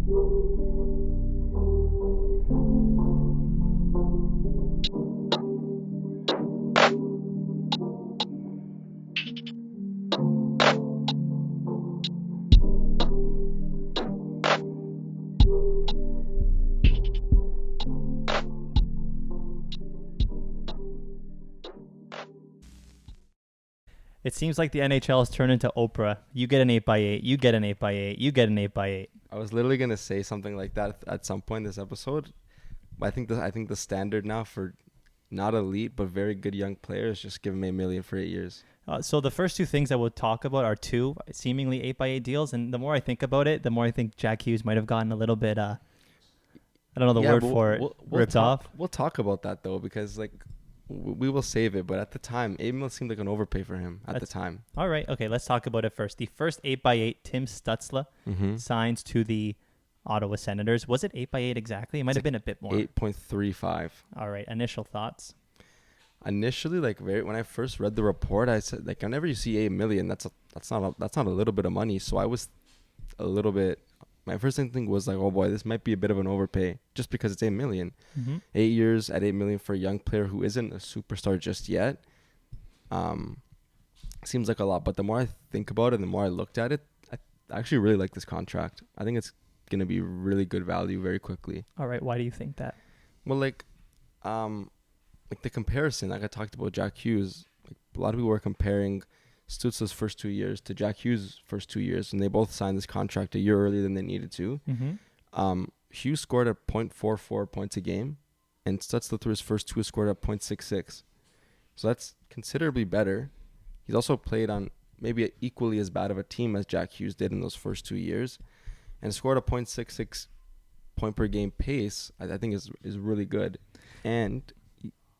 It seems like the NHL has turned into Oprah. You get an 8x8, you get an 8x8, you get an 8x8. I was literally gonna say something like that at some point in this episode, but I think the standard now for not elite but very good young players just give them $1 million for 8 years. So the first two things I will talk about are two seemingly 8x8 deals, and the more I think about it, the more I think Jack Hughes might have gotten a little bit, I don't know the word for it, ripped off. We'll talk about that though, because like we will save it. But at the time, 8 million seemed like an overpay for him at the time. All right. Okay, let's talk about it first. The first 8x8, Tim Stützle, signs to the Ottawa Senators. Was it 8x8 exactly? It might have been a bit more. 8.35. All right. Initial thoughts? Initially, like when I first read the report, I said like whenever you see 8 million, that's not a little bit of money. So I was a little bit. My first instinct was like, oh boy, this might be a bit of an overpay just because it's 8 million. 8 years at 8 million for a young player who isn't a superstar just yet. Seems like a lot, but the more I think about it, the more I looked at it, I actually really like this contract. I think it's going to be really good value very quickly. All right. Why do you think that? Well, like the comparison, like I talked about Jack Hughes, like a lot of people were comparing Stützle's first 2 years to Jack Hughes' first 2 years, and they both signed this contract a year earlier than they needed to. Hughes scored at 0.44 points a game, and Stützle through his first two scored at 0.66. So that's considerably better. He's also played on maybe equally as bad of a team as Jack Hughes did in those first 2 years, and scored a 0.66 point per game pace. I think is really good, and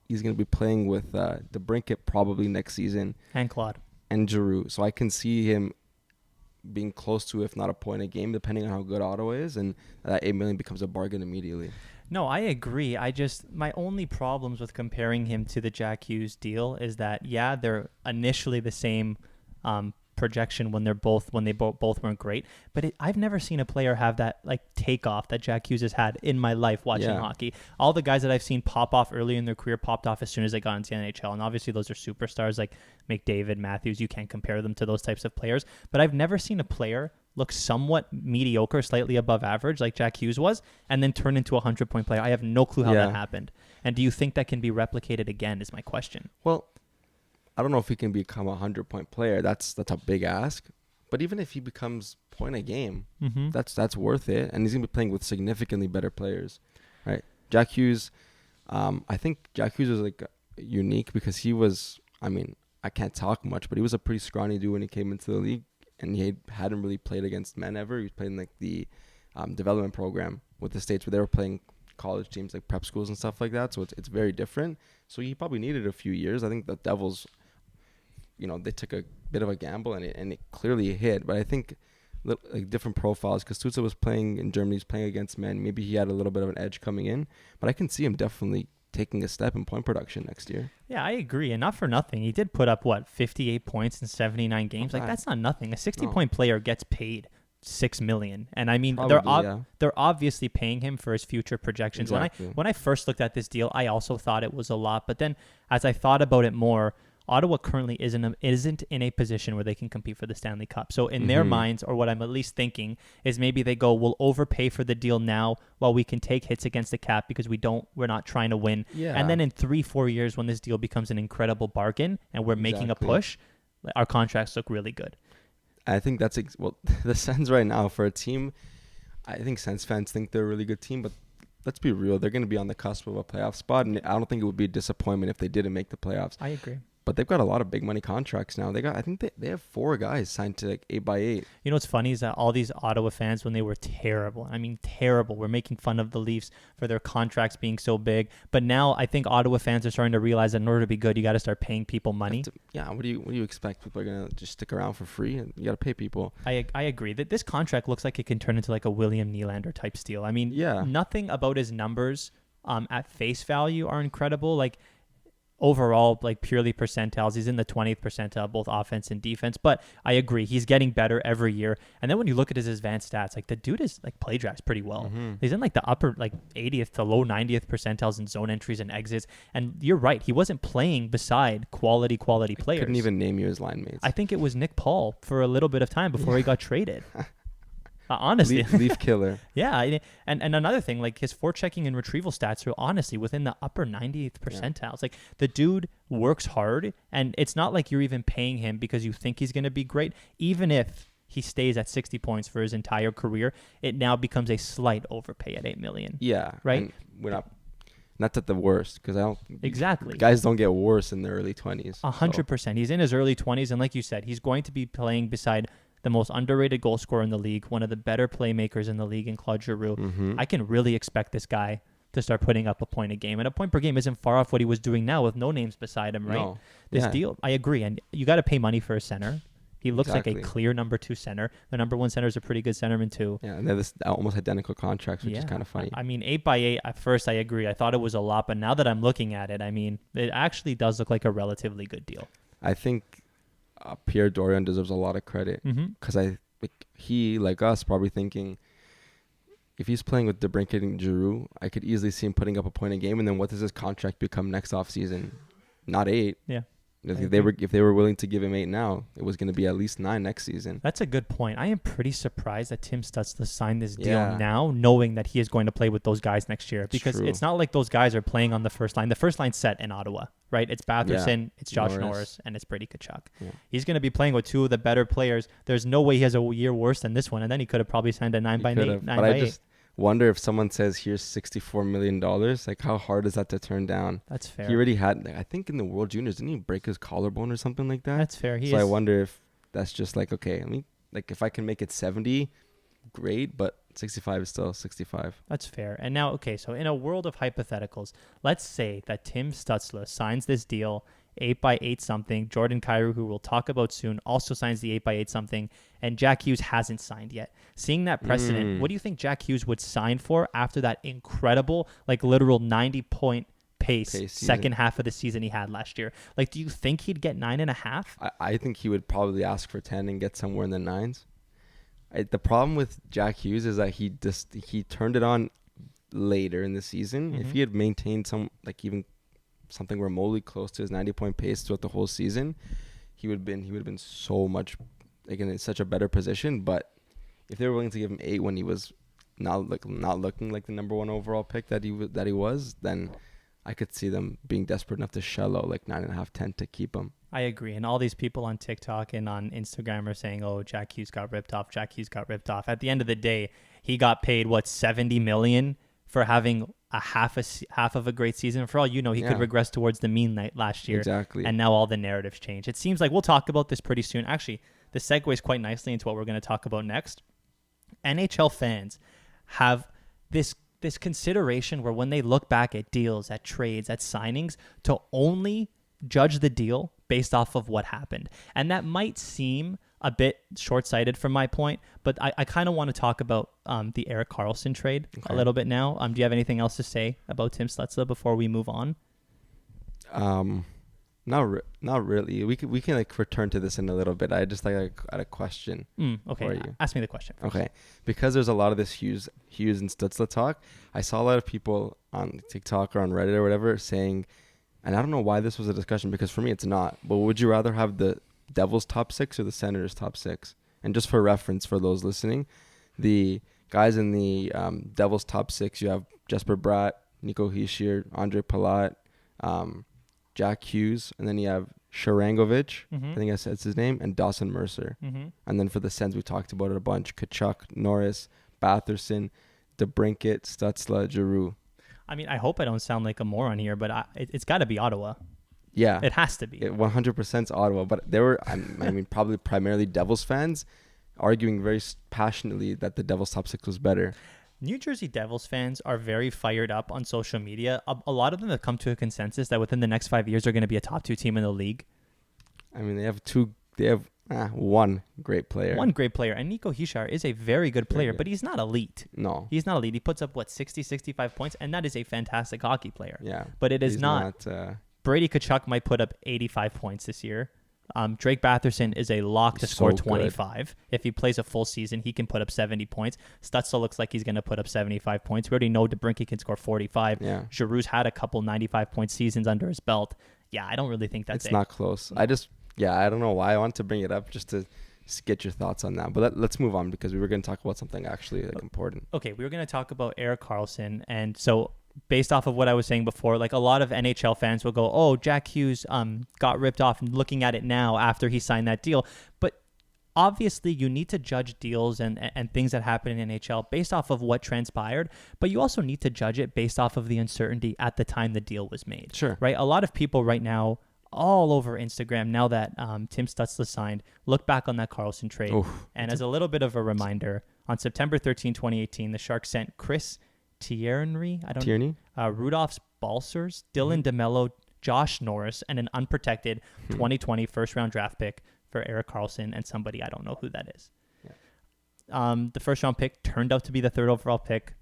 he's going to be playing with DeBrincat probably next season. And Claude. And Giroux. So I can see him being close to, if not a point a game, depending on how good Ottawa is, and that 8 million becomes a bargain immediately. No, I agree. My only problems with comparing him to the Jack Hughes deal is that, yeah, they're initially the same projection when they both weren't great, but I've never seen a player have that like takeoff that Jack Hughes has had in my life watching hockey. All the guys that I've seen pop off early in their career popped off as soon as they got into the NHL, and obviously those are superstars like McDavid, Matthews. You can't compare them to those types of players, but I've never seen a player look somewhat mediocre, slightly above average like Jack Hughes was, and then turn into a 100-point player. I have no clue how that happened. And do you think that can be replicated again is my question. Well, I don't know if he can become a 100-point player. That's a big ask. But even if he becomes point a game, that's worth it. And he's going to be playing with significantly better players, right? Jack Hughes, I think Jack Hughes was like unique because he was, I can't talk much, but he was a pretty scrawny dude when he came into the league. And he hadn't really played against men ever. He was playing like the development program with the States where they were playing college teams like prep schools and stuff like that. So it's very different. So he probably needed a few years. I think the Devils, they took a bit of a gamble and it clearly hit. But I think like different profiles, because Stützle was playing in Germany, he's playing against men. Maybe he had a little bit of an edge coming in. But I can see him definitely taking a step in point production next year. Yeah, I agree. And not for nothing. He did put up, 58 points in 79 games? Like, that's not nothing. A 60-point player gets paid $6 million. And I mean, probably, they're obviously paying him for his future projections. Exactly. When I first looked at this deal, I also thought it was a lot. But then as I thought about it more, Ottawa currently isn't in a position where they can compete for the Stanley Cup. So in their minds, or what I'm at least thinking, is maybe they go, we'll overpay for the deal now while we can take hits against the cap because we're not trying to win. Yeah. And then in 3-4 years, when this deal becomes an incredible bargain and we're making a push, our contracts look really good. I think that's the Sens right now for a team. I think Sens fans think they're a really good team, but let's be real, they're going to be on the cusp of a playoff spot, and I don't think it would be a disappointment if they didn't make the playoffs. I agree. But they've got a lot of big money contracts now. I think they have 4 guys signed to like 8x8. You know what's funny is that all these Ottawa fans, when they were terrible, were making fun of the Leafs for their contracts being so big. But now I think Ottawa fans are starting to realize that in order to be good, you got to start paying people money. What do you expect? People are gonna just stick around for free, and you got to pay people. I agree that this contract looks like it can turn into like a William Nylander type steal. Nothing about his numbers at face value are incredible. Like, overall, like purely percentiles, he's in the 20th percentile, both offense and defense. But I agree, he's getting better every year. And then when you look at his advanced stats, like the dude is like play drafts pretty well. He's in like the upper like 80th to low 90th percentiles in zone entries and exits. And you're right, he wasn't playing beside quality players. I couldn't even name you his line mates. I think it was Nick Paul for a little bit of time before he got traded. Honestly. Leaf killer. Yeah. And another thing, like his forechecking and retrieval stats are honestly within the upper 90th percentiles. Like the dude works hard, and it's not like you're even paying him because you think he's going to be great. Even if he stays at 60 points for his entire career, it now becomes a slight overpay at $8 million. Yeah. Right. And we're not at the worst, because I don't. Exactly. Guys don't get worse in their early 20s. 100%. He's in his early 20s, and like you said, he's going to be playing beside the most underrated goal scorer in the league, one of the better playmakers in the league in Claude Giroux. I can really expect this guy to start putting up a point a game. And a point per game isn't far off what he was doing now with no names beside him, right? No. This deal, I agree. And you got to pay money for a center. He looks like a Exactly. clear number 2 center. The number 1 center is a pretty good centerman too. Yeah, and they're this almost identical contracts, which is kind of funny. I mean, 8x8, at first I agree. I thought it was a lot, but now that I'm looking at it, I mean, it actually does look like a relatively good deal. I think Pierre Dorion deserves a lot of credit, because he, like us, probably thinking, if he's playing with DeBrincat and Giroux, I could easily see him putting up a point a game. And then what does his contract become next offseason? Not 8. Yeah. If they were willing to give him 8 now, it was going to be at least 9 next season. That's a good point. I am pretty surprised that Tim Stützle signed this deal now, knowing that he is going to play with those guys next year. Because it's not like those guys are playing on the first line. The first line's set in Ottawa, right? It's Batherson, it's Josh Norris, and it's Brady Tkachuk. Yeah. He's going to be playing with 2 of the better players. There's no way he has a year worse than this one. And then he could have probably signed a 9x8. But I just wonder, if someone says, here's $64 million, like how hard is that to turn down? That's fair. He already had, I think in the World Juniors, didn't he break his collarbone or something like that? That's fair. I wonder if that's just like, okay, I mean, like if I can make it 70, great, but 65 is still 65. That's fair. And now, okay, so in a world of hypotheticals, let's say that Tim Stützle signs this deal 8x8 something. Jordan Kyrou, who we'll talk about soon, also signs the 8x8 something, and Jack Hughes hasn't signed yet. Seeing that precedent, what do you think Jack Hughes would sign for after that incredible, like literal 90-point pace second half of the season he had last year? Like, do you think he'd get 9.5? I think he would probably ask for 10 and get somewhere in the 9s. The problem with Jack Hughes is that he turned it on later in the season. If he had maintained even something remotely close to his 90-point pace throughout the whole season, he would have been so much, like, in such a better position. But if they were willing to give him 8 when he was not looking like the number 1 overall pick that he was, then I could see them being desperate enough to shell out like 9.5, 10 to keep him. I agree. And all these people on TikTok and on Instagram are saying, oh, Jack Hughes got ripped off. Jack Hughes got ripped off. At the end of the day, he got paid, $70 million for having a half of a great season. For all you know, he could regress towards the mean night last year. Exactly. And now all the narratives change. It seems like we'll talk about this pretty soon. Actually, this segues quite nicely into what we're going to talk about next. NHL fans have this consideration where when they look back at deals, at trades, at signings, to only judge the deal based off of what happened. And that might seem a bit short-sighted from my point, but I kind of want to talk about the Erik Karlsson trade a little bit now. Do you have anything else to say about Tim Stützle before we move on? Not really. We can like return to this in a little bit. I just had a question. Okay, for you. Ask me the question first. Okay, because there's a lot of this Hughes and Stützle talk. I saw a lot of people on TikTok or on Reddit or whatever saying, and I don't know why this was a discussion, because for me it's not, but would you rather have the Devils top 6 or the Senators top 6? And just for reference for those listening, the guys in the Devils top 6, you have Jesper Bratt, Nico Hischier, Andre Palat, Jack Hughes, and then you have Sharangovich, I think that's his name, and Dawson Mercer. And then for the Sens, we talked about it a bunch: Tkachuk, Norris, Batherson, DeBrincat, Stützle, Giroux. I mean, I hope I don't sound like a moron here, but it's got to be Ottawa. Yeah. It has to be. 100% Ottawa. But there were, I mean, probably primarily Devils fans arguing very passionately that the Devils top 6 was better. New Jersey Devils fans are very fired up on social media. A lot of them have come to a consensus that within the next 5 years, they're going to be a top 2 team in the league. I mean, they have one great player. One great player. And Nico Hischier is a very good player, but he's not elite. No. He's not elite. He puts up, 60, 65 points, and that is a fantastic hockey player. Yeah. But it is not Brady Tkachuk might put up 85 points this year. Drake Batherson is a lock to score 25. If he plays a full season, he can put up 70 points. Stützle looks like he's going to put up 75 points. We already know DeBrincat can score 45. Yeah. Giroux's had a couple 95-point seasons under his belt. Yeah, I don't really think that's It's not close. No. I don't know why I want to bring it up just to get your thoughts on that. But let's move on because we were going to talk about something actually important. Okay, we were going to talk about Erik Karlsson. And so based off of what I was saying before, like a lot of NHL fans will go, oh, Jack Hughes got ripped off, and looking at it now after he signed that deal. But obviously you need to judge deals and things that happen in NHL based off of what transpired, but you also need to judge it based off of the uncertainty at the time the deal was made. Sure. Right? A lot of people right now all over Instagram, now that Tim Stützle signed, look back on that Karlsson trade. Oof. And as a little bit of a reminder, on September 13, 2018, the Sharks sent Chris Tierney, Rudolph Balcers, Dylan DeMello, Josh Norris, and an unprotected 2020 first-round draft pick for Erik Karlsson and somebody I don't know who that is. Yeah. The first-round pick turned out to be the third overall pick,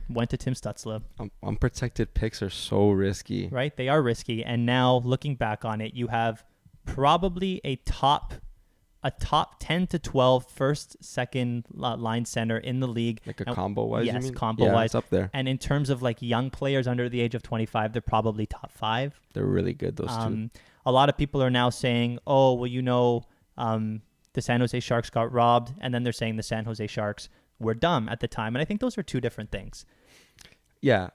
went to Tim Stützle. Unprotected picks are so risky. Right? They are risky. And now, looking back on it, you have probably a top 10 to 12 first, second line center in the league. Like a combo-wise, yes, you mean? combo-wise. Yeah, it's up there. And in terms of like young players under the age of 25, they're probably top 5. They're really good, those two. A lot of people are now saying, oh, well, the San Jose Sharks got robbed. And then they're saying the San Jose Sharks were dumb at the time. And I think those are two different things. Yeah.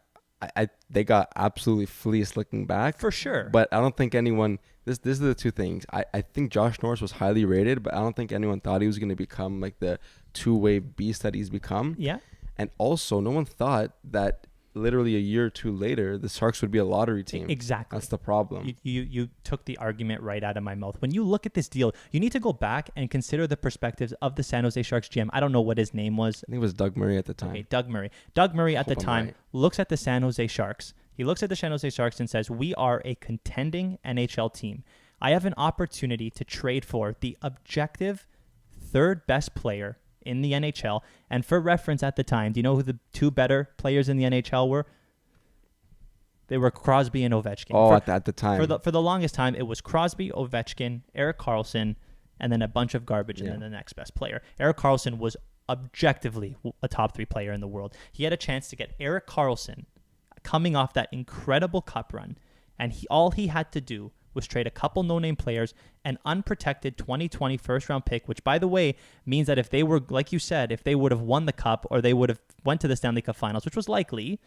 They got absolutely fleeced looking back. For sure. But I don't think anyone... This is the two things. I think Josh Norris was highly rated, but I don't think anyone thought he was going to become like the two-way beast that he's become. Yeah. And also, no one thought that literally a year or two later, the Sharks would be a lottery team. Exactly. That's the problem. You took the argument right out of my mouth. When you look at this deal, you need to go back and consider the perspectives of the San Jose Sharks GM. I don't know what his name was. I think it was Doug Murray at the time. Okay, Doug Murray. Doug Murray at the time looks at the San Jose Sharks. He looks at the San Jose Sharks and says, we are a contending NHL team. I have an opportunity to trade for the objective third best player in the NHL. And for reference at the time, do you know who the two better players in the NHL were? They were Crosby and Ovechkin. Oh, at the time. For the longest time, it was Crosby, Ovechkin, Erik Karlsson, and then a bunch of garbage, and then the next best player. Erik Karlsson was objectively a top 3 player in the world. He had a chance to get Erik Karlsson coming off that incredible cup run, and all he had to do was trade a couple no-name players, an unprotected 2020 first-round pick, which, by the way, means that if they were, like you said, if they would have won the cup or they would have went to the Stanley Cup Finals, which was likely,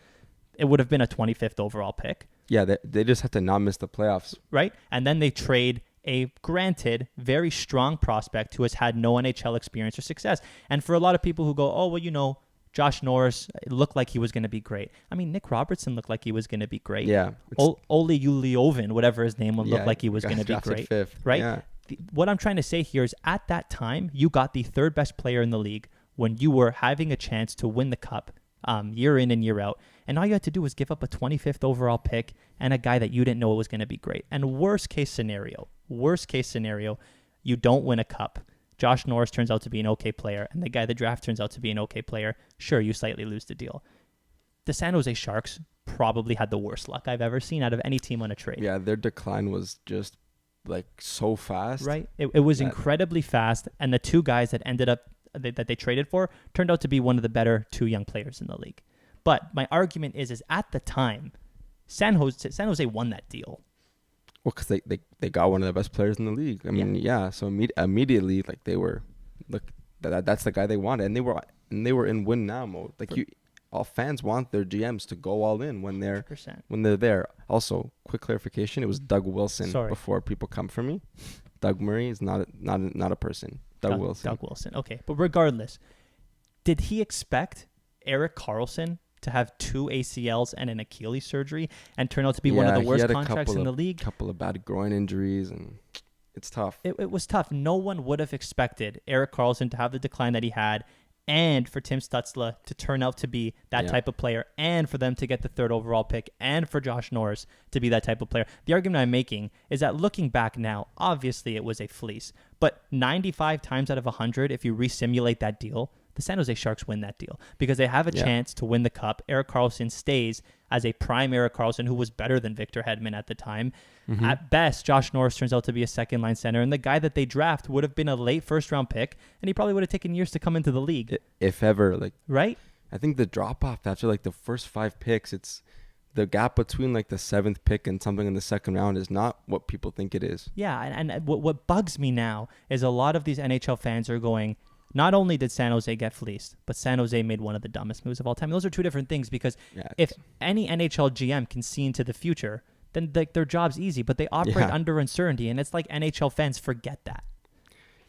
it would have been a 25th overall pick. Yeah, they just had to not miss the playoffs. Right? And then they trade a, granted, very strong prospect who has had no NHL experience or success. And for a lot of people who go, oh, well, Josh Norris looked like he was going to be great. I mean, Nick Robertson looked like he was going to be great. Yeah. Ole Uliovin, whatever his name would look like he was going to be great. Fifth. Right? Yeah. What I'm trying to say here is at that time, you got the third best player in the league when you were having a chance to win the cup year in and year out. And all you had to do was give up a 25th overall pick and a guy that you didn't know was going to be great. And worst case scenario, you don't win a cup. Josh Norris turns out to be an okay player, and the guy the draft turns out to be an okay player. Sure, you slightly lose the deal. The San Jose Sharks probably had the worst luck I've ever seen out of any team on a trade. Yeah, their decline was just like so fast. Right? It was incredibly fast, and the two guys that ended up that they traded for turned out to be one of the better 2 young players in the league. But my argument is at the time, San Jose won that deal. Well, because they got one of the best players in the league. I mean, so immediately, like they were, that's the guy they wanted, and they were in win now mode. Like all fans want their GMs to go all in when they're 100%. There. Also, quick clarification: it was Doug Wilson. Before people come for me, Doug Murray is not a person. Doug Wilson. Okay, but regardless, did he expect Erik Karlsson to have 2 ACLs and an Achilles surgery and turn out to be one of the worst contracts in the league? Couple of bad groin injuries, and it's tough. It was tough. No one would have expected Erik Karlsson to have the decline that he had, and for Tim Stützle to turn out to be that type of player, and for them to get the 3rd overall pick, and for Josh Norris to be that type of player. The argument I'm making is that looking back now, obviously it was a fleece, but 95 times out of 100, if you re-simulate that deal, the San Jose Sharks win that deal because they have a chance to win the cup. Erik Karlsson stays as a prime Erik Karlsson, who was better than Victor Hedman at the time. At best, Josh Norris turns out to be a second-line center, and the guy that they draft would have been a late first-round pick, and he probably would have taken years to come into the league. If ever. Right? I think the drop-off after, the first 5 picks, it's the gap between, the 7th pick and something in the second round is not what people think it is. Yeah, and what bugs me now is a lot of these NHL fans are going, not only did San Jose get fleeced, but San Jose made one of the dumbest moves of all time. Those are two different things because if any NHL GM can see into the future, then their job's easy, but they operate under uncertainty, and it's like NHL fans forget that.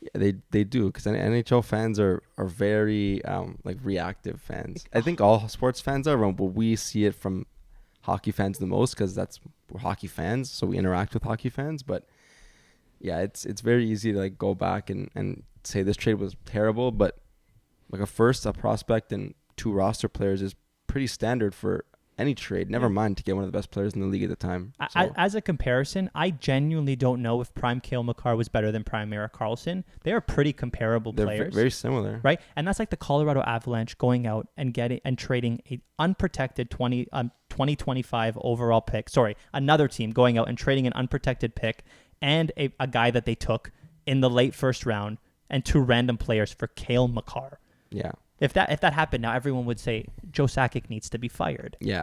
Yeah, they do, because NHL fans are very reactive fans. I think all sports fans are, but we see it from hockey fans the most because we're hockey fans, so we interact with hockey fans. But yeah, it's very easy to go back and say this trade was terrible, but a prospect and 2 roster players is pretty standard for any trade. Never mind to get one of the best players in the league at the time. So. As a comparison, I genuinely don't know if prime Cale Makar was better than prime Erik Karlsson. They are pretty comparable players. Very similar. Right? And that's like the Colorado Avalanche going out and trading an unprotected 2025 overall pick. Sorry, another team going out and trading an unprotected pick and a guy that they took in the late first round and 2 random players for Cale Makar. Yeah. If that happened now, everyone would say Joe Sakic needs to be fired. Yeah.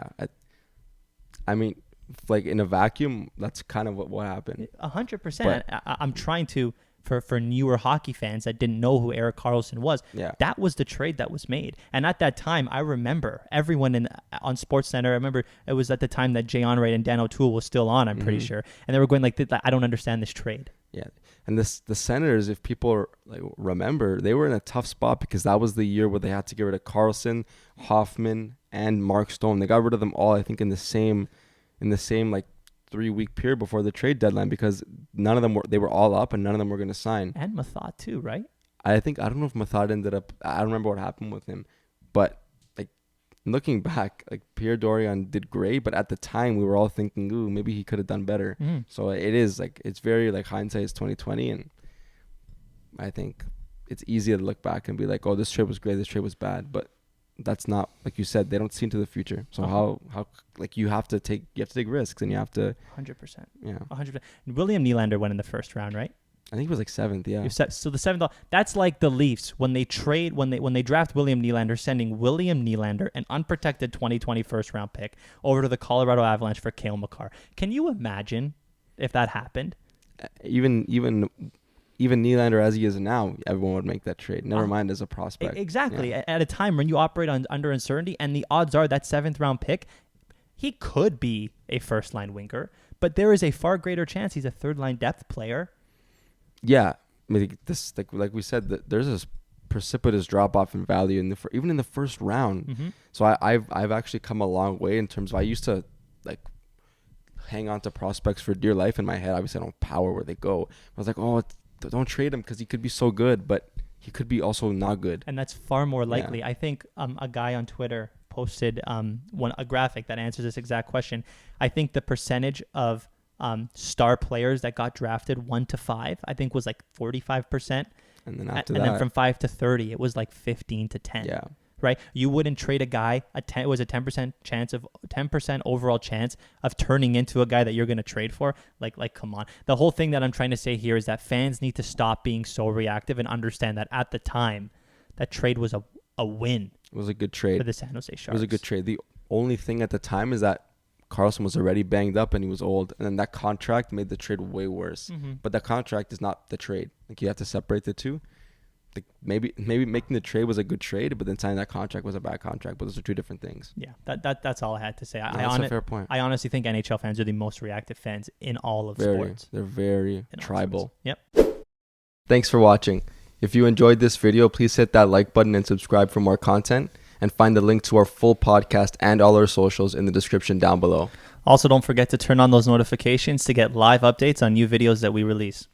I mean, in a vacuum, that's kind of what happened. 100%. I'm trying to, for newer hockey fans that didn't know who Erik Karlsson was, that was the trade that was made. And at that time, I remember everyone on SportsCenter, I remember it was at the time that Jay Onrait and Dan O'Toole was still on, I'm pretty sure. And they were going I don't understand this trade. Yeah. And the Senators, if people remember, they were in a tough spot because that was the year where they had to get rid of Karlsson, Hoffman, and Mark Stone. They got rid of them all, I think, in the same 3-week period before the trade deadline because none of them they were all up and none of them were going to sign. And Mathot too, right? I don't know if Mathot ended up. I don't remember what happened with him, but looking back, Pierre Dorion did great, but at the time we were all thinking, ooh, maybe he could have done better. So it is it's very hindsight is 2020, and I think it's easy to look back and be like, oh, this trade was great, this trade was bad, but that's not, like you said, they don't see into the future. So how you have to take risks, and you have to 100%. Yeah, 100%. William Nylander went in the first round, right? I think it was 7th. Yeah. So the 7th. That's like the Leafs when they draft William Nylander, sending William Nylander, an unprotected 2020 first round pick, over to the Colorado Avalanche for Cale Makar. Can you imagine if that happened? Even Nylander as he is now, everyone would make that trade. Never mind as a prospect. Exactly. Yeah. At a time when you operate under uncertainty, and the odds are that 7th round pick, he could be a first line winger, but there is a far greater chance he's a 3rd line depth player. Yeah, I mean, this like we said, that there's this precipitous drop off in value even in the first round. So I've actually come a long way in terms of, I used to hang on to prospects for dear life in my head. Obviously, I don't power where they go. I was like, oh, don't trade him because he could be so good, but he could be also not good. And that's far more likely. Yeah. I think a guy on Twitter posted a graphic that answers this exact question. I think the percentage of star players that got drafted 1 to 5, I think was 45%. And then then from 5 to 30, it was 15 to 10. Yeah. Right? You wouldn't trade a guy, it was a 10% overall chance of turning into a guy that you're going to trade for. Come on. The whole thing that I'm trying to say here is that fans need to stop being so reactive and understand that at the time, that trade was a win. It was a good trade for the San Jose Sharks. It was a good trade. The only thing at the time is that Karlsson was already banged up and he was old, and then that contract made the trade way worse. But that contract is not the trade. You have to separate the two. Maybe making the trade was a good trade, but then signing that contract was a bad contract. But those are 2 different things. Yeah, that's all I had to say. That's a fair point. I honestly think NHL fans are the most reactive fans in all of sports. They're very tribal. Yep. Thanks for watching. If you enjoyed this video, please hit that like button and subscribe for more content. And find the link to our full podcast and all our socials in the description down below. Also, don't forget to turn on those notifications to get live updates on new videos that we release.